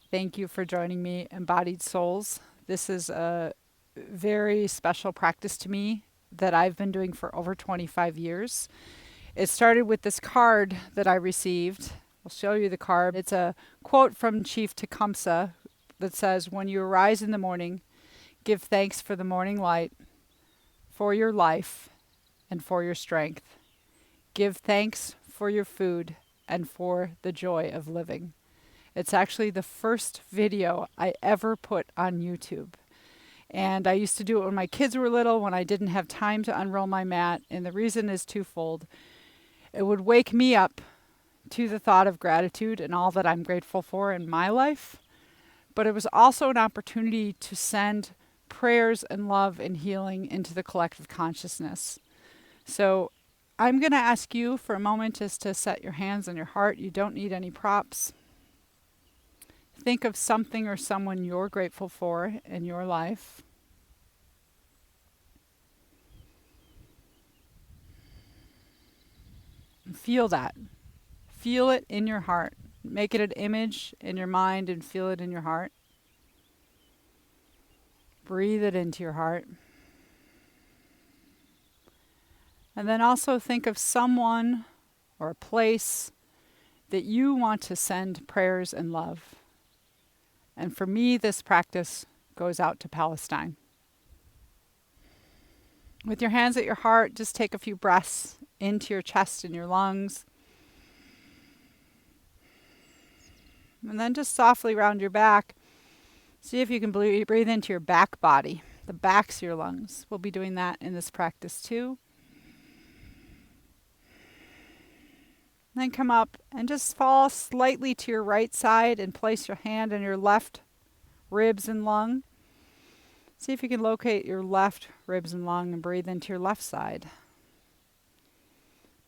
Thank you for joining me, Embodied Souls. This is a very special practice to me that I've been doing for over 25 years. It started with this card that I received. I'll show you the card. It's a quote from Chief Tecumseh that says, "When you arise in the morning, give thanks for the morning light, for your life, and for your strength. Give thanks for your food and for the joy of living." It's actually the first video I ever put on YouTube. And I used to do it when my kids were little, when I didn't have time to unroll my mat. And the reason is twofold. It would wake me up to the thought of gratitude and all that I'm grateful for in my life. But it was also an opportunity to send prayers and love and healing into the collective consciousness. So I'm going to ask you for a moment just to set your hands on your heart. You don't need any props. Think of something or someone you're grateful for in your life. And feel that. Feel it in your heart. Make it an image in your mind and feel it in your heart. Breathe it into your heart. And then also think of someone or a place that you want to send prayers and love. And for me, this practice goes out to Palestine. With your hands at your heart, just take a few breaths into your chest and your lungs. And then just softly round your back. See if you can breathe into your back body, the backs of your lungs. We'll be doing that in this practice too. Then come up and just fall slightly to your right side and place your hand on your left ribs and lung. See if you can locate your left ribs and lung and breathe into your left side.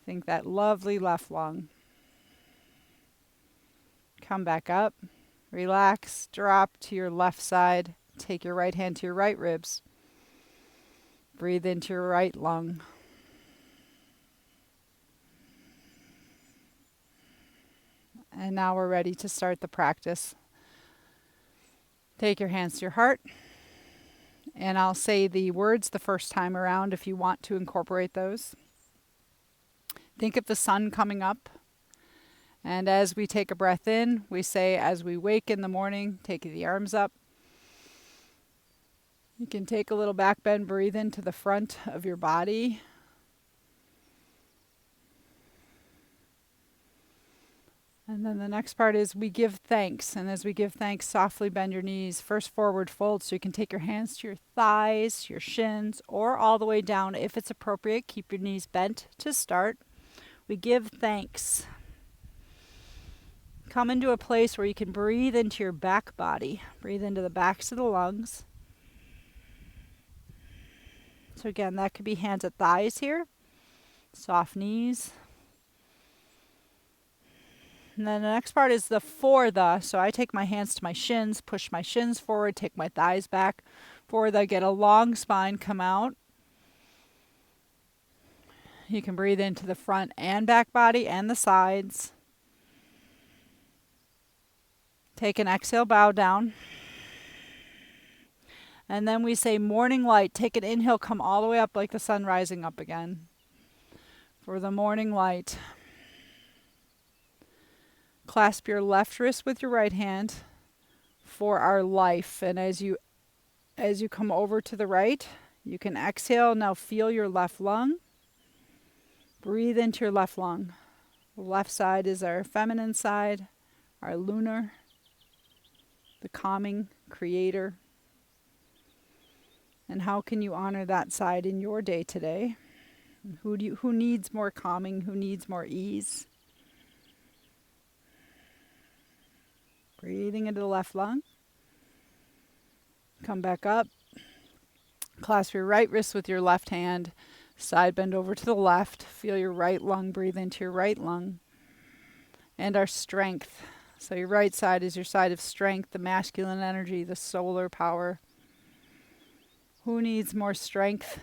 Think that lovely left lung. Come back up, relax, drop to your left side. Take your right hand to your right ribs. Breathe into your right lung. And now we're ready to start the practice. Take your hands to your heart. And I'll say the words the first time around if you want to incorporate those. Think of the sun coming up. And as we take a breath in, we say, as we wake in the morning, take the arms up. You can take a little back bend, breathe into the front of your body. And then the next part is we give thanks. And as we give thanks, softly bend your knees. First forward fold, so you can take your hands to your thighs, your shins, or all the way down if it's appropriate. Keep your knees bent to start. We give thanks. Come into a place where you can breathe into your back body. Breathe into the backs of the lungs. So again, that could be hands at thighs here. Soft knees. And then the next part is the for the. So I take my hands to my shins, push my shins forward, take my thighs back. For the, get a long spine, come out. You can breathe into the front and back body and the sides. Take an exhale, bow down. And then we say morning light. Take an inhale, come all the way up like the sun rising up again. For the morning light. Clasp your left wrist with your right hand for our life. And as you come over to the right, you can exhale. Now feel your left lung. Breathe into your left lung. The left side is our feminine side, our lunar, the calming creator. And how can you honor that side in your day today? Who needs more calming? Who needs more ease? Breathing into the left lung. Come back up. Clasp your right wrist with your left hand. Side bend over to the left. Feel your right lung. Breathe into your right lung. And our strength. So your right side is your side of strength, the masculine energy, the solar power. Who needs more strength?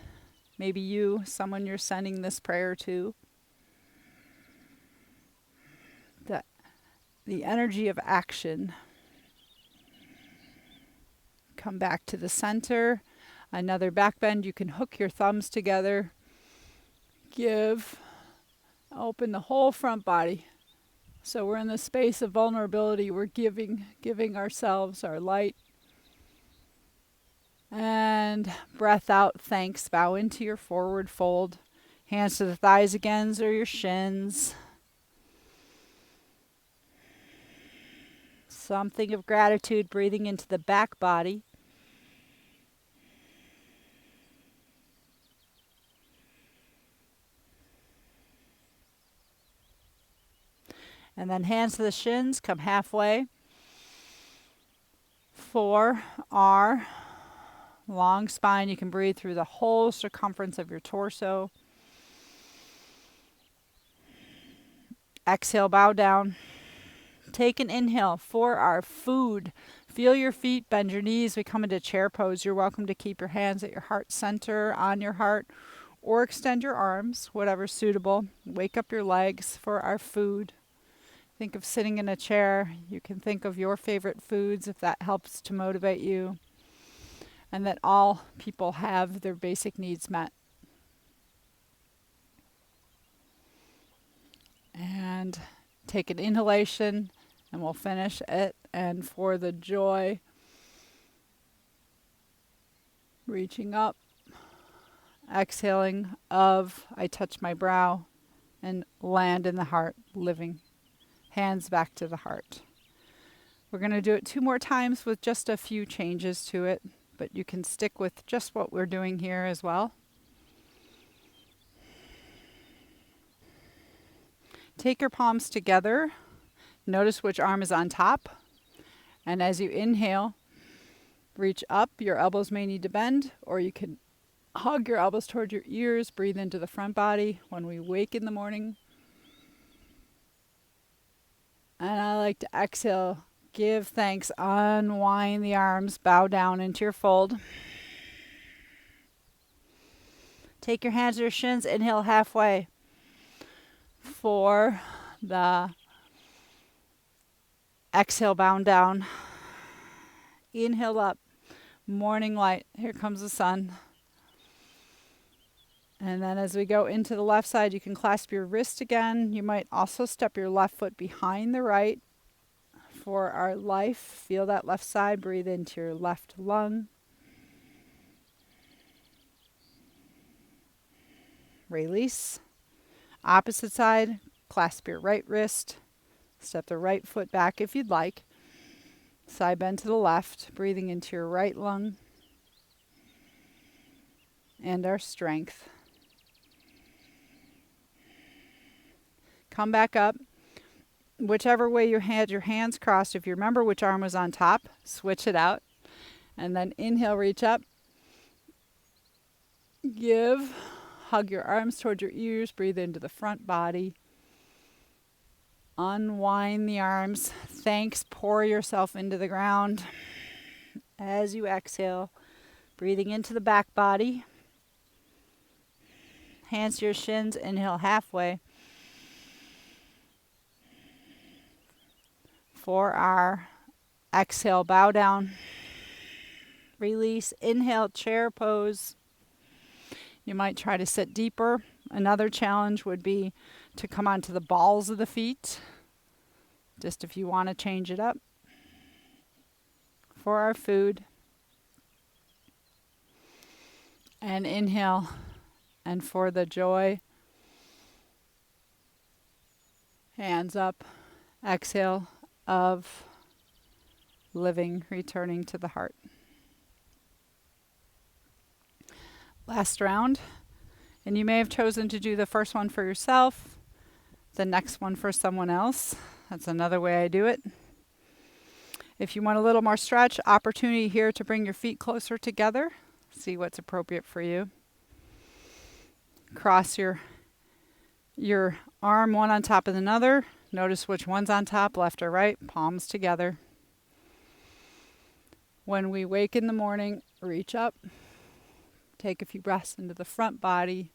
Maybe you, someone you're sending this prayer to. The energy of action. Come back to the center. Another back bend. You can hook your thumbs together. Give. Open the whole front body. So we're in the space of vulnerability. We're giving ourselves our light. And breath out, thanks. Bow into your forward fold. Hands to the thighs again, or your shins. Something of gratitude, breathing into the back body. And then hands to the shins, come halfway. For our long spine, you can breathe through the whole circumference of your torso. Exhale, bow down. Take an inhale for our food. Feel your feet, bend your knees. We come into chair pose. You're welcome to keep your hands at your heart center, on your heart, or extend your arms, whatever's suitable. Wake up your legs for our food. Think of sitting in a chair. You can think of your favorite foods if that helps to motivate you. And that all people have their basic needs met. And take an inhalation, and we'll finish it. And for the joy, reaching up, exhaling of, I touch my brow, and land in the heart, living. Hands back to the heart. We're going to do it 2 more times with just a few changes to it, but you can stick with just what we're doing here as well. Take your palms together. Notice which arm is on top. And as you inhale, reach up. Your elbows may need to bend, or you can hug your elbows toward your ears. Breathe into the front body. When we wake in the morning, and I like to exhale, give thanks, unwind the arms, bow down into your fold. Take your hands to your shins, inhale halfway. For the exhale, bow down. Inhale up, morning light, here comes the sun. And then as we go into the left side, you can clasp your wrist again. You might also step your left foot behind the right. For our life, feel that left side. Breathe into your left lung. Release. Opposite side, clasp your right wrist. Step the right foot back if you'd like. Side bend to the left. Breathing into your right lung. And our strength. Come back up. Whichever way you had your hands crossed, if you remember which arm was on top, switch it out. And then inhale, reach up. Give. Hug your arms toward your ears. Breathe into the front body. Unwind the arms. Thanks. Pour yourself into the ground. As you exhale, breathing into the back body. Hands to your shins. Inhale halfway. For our exhale, bow down. Release. Inhale, chair pose. You might try to sit deeper. Another challenge would be to come onto the balls of the feet, just if you want to change it up. For our food. And inhale. And for the joy, hands up. Exhale of living, returning to the heart. Last round. And you may have chosen to do the first one for yourself, the next one for someone else. That's another way I do it. If you want a little more stretch, opportunity here to bring your feet closer together. See what's appropriate for you. Cross your arm one on top of another. Notice which one's on top, left or right, palms together. When we wake in the morning, reach up. Take a few breaths into the front body.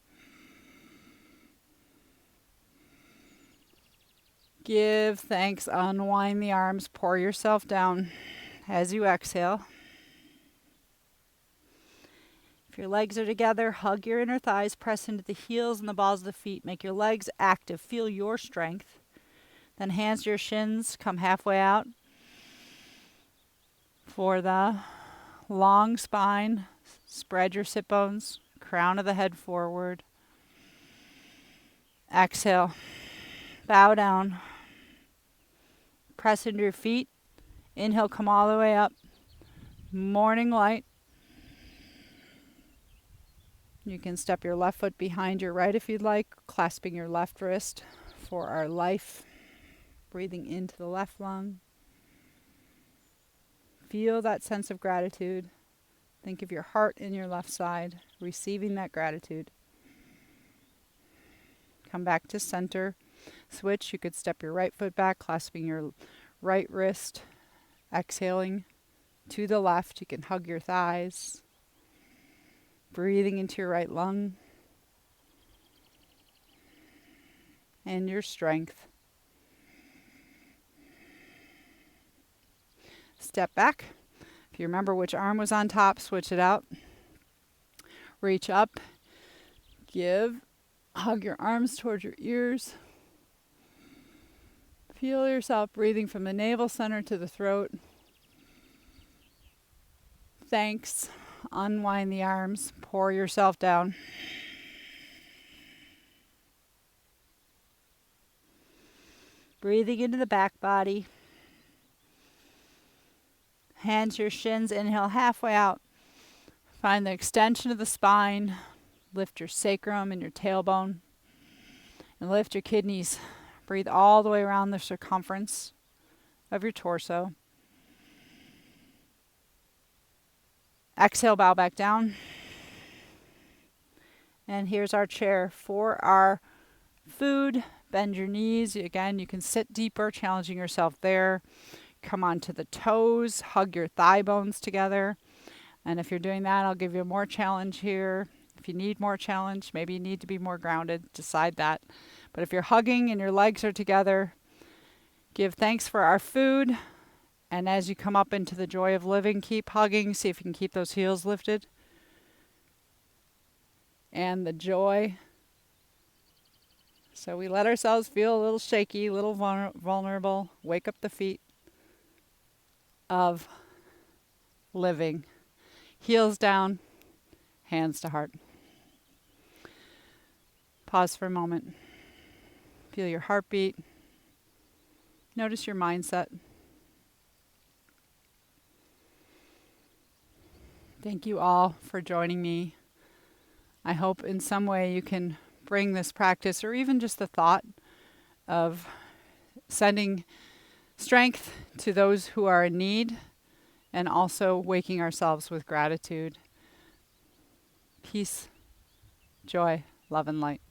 Give thanks, unwind the arms, pour yourself down as you exhale. If your legs are together, hug your inner thighs, press into the heels and the balls of the feet. Make your legs active. Feel your strength. Then hands to your shins, come halfway out for the long spine. Spread your sit bones, crown of the head forward. Exhale, bow down. Press into your feet. Inhale, come all the way up. Morning light. You can step your left foot behind your right if you'd like, clasping your left wrist for our life. Breathing into the left lung. Feel that sense of gratitude. Think of your heart in your left side, receiving that gratitude. Come back to center. Switch. You could step your right foot back, clasping your right wrist. Exhaling to the left. You can hug your thighs. Breathing into your right lung. And your strength. Step back. If you remember which arm was on top, switch it out. Reach up. Hug your arms towards your ears. Feel yourself breathing from the navel center to the throat. Thanks. Unwind the arms. Pour yourself down. Breathing into the back body. Hands to your shins. Inhale halfway out. Find the extension of the spine. Lift your sacrum and your tailbone. And lift your kidneys. Breathe all the way around the circumference of your torso. Exhale, bow back down. And here's our chair for our food. Bend your knees. Again, you can sit deeper, challenging yourself there. Come onto the toes. Hug your thigh bones together. And if you're doing that, I'll give you more challenge here. If you need more challenge, maybe you need to be more grounded. Decide that. But if you're hugging and your legs are together, give thanks for our food. And as you come up into the joy of living, keep hugging. See if you can keep those heels lifted. And the joy. So we let ourselves feel a little shaky, a little vulnerable. Wake up the feet of living. Heels down, hands to heart. Pause for a moment. Feel your heartbeat. Notice your mindset. Thank you all for joining me. I hope in some way you can bring this practice, or even just the thought of sending strength to those who are in need, and also waking ourselves with gratitude. Peace, joy, love, and light.